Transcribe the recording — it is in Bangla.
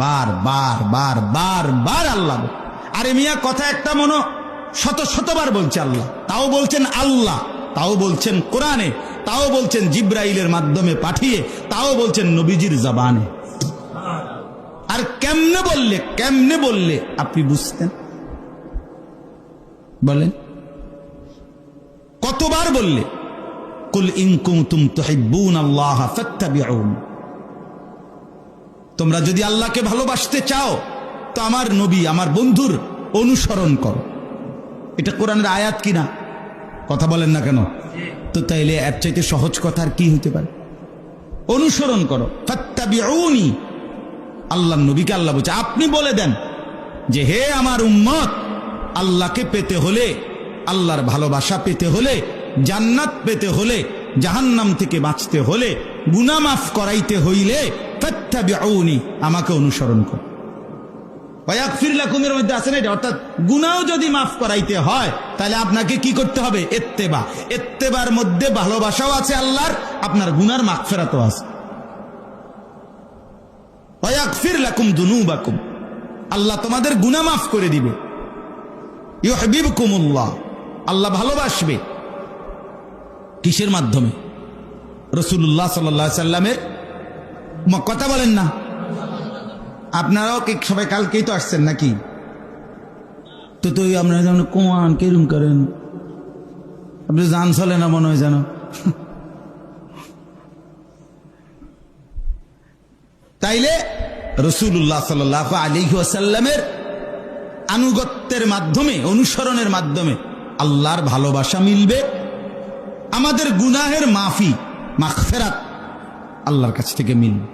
বার বার বার বার বার আল্লাহ। আরে মিয়া কথা একটা মনো শত শতবার বলছে আল্লাহ, তাও বলছেন আল্লাহ, তাও বলছেন কোরআনে, তাও বলছেন জিব্রাইলের মাধ্যমে পাঠিয়ে, তাও বলছেন নবীজির জবানে। আর কেমনে বললে আপনি বুঝতেন? বলেন কতবার বললে? কুল ইন কুনতুম তুহিব্বুনাল্লাহ ফাত্তাবিউন, তোমরা যদি আল্লাহকে ভালোবাসতে চাও তো আমার নবী, আমার বন্ধুর অনুসরণ করো। এটা কোরআনের আয়াত কিনা? কথা বলেন না কেন? তো তাইলে এর চাইতে সহজ কথা আর কি হতে পারে? অনুসরণ করো, ফাত্তাবিউনি। আল্লাহর নবীকে আল্লাহ বলছে, আপনি বলে দেন যে হে আমার উম্মত, আল্লাহকে পেতে হলে, আল্লাহর ভালোবাসা পেতে হলে, জান্নাত পেতে হলে, জাহান্নাম থেকে বাঁচতে হলে, গুনাহ মাফ করাইতে হইলে ফাত্তাবিউনি, আমাকে অনুসরণ করো। ওয়াগফির লাকুম এর মধ্যে আছে না এটা, অর্থাৎ গুনাহ যদি মাফ করাইতে হয় তাহলে আপনাকে কি করতে হবে? ইত্তেবা। ইত্তেবার মধ্যে ভালোবাসাও আছে আল্লাহর, আপনার গুনার মাগফিরাতও আছে। ওয়াগফির লাকুম যুনুবাকুম, আল্লাহ তোমাদের গুনাহ মাফ করে দিবে। ইউহিব্বুকুমুল্লাহ, আল্লাহ ভালোবাসবে। কিসের মাধ্যমে? রাসূলুল্লাহ সাল্লাল্লাহু আলাইহি সাল্লামের কথা বলেন না? আপনারাও কি সবাই কালকেই তো আসছেন নাকি? তো তো আপনারা যেমন কোয়ান কেরুম করেন, আপনি জান চলে না মনে হয় যেন। তাইলে রাসূলুল্লাহ সাল্লাল্লাহু আলাইহি ওয়াসাল্লামের আনুগত্যের মাধ্যমে, অনুসরণের মাধ্যমে আল্লাহর ভালোবাসা মিলবে, আমাদের গুনাহের মাফি, মাগফিরাত আল্লাহর কাছ থেকে মিলবে।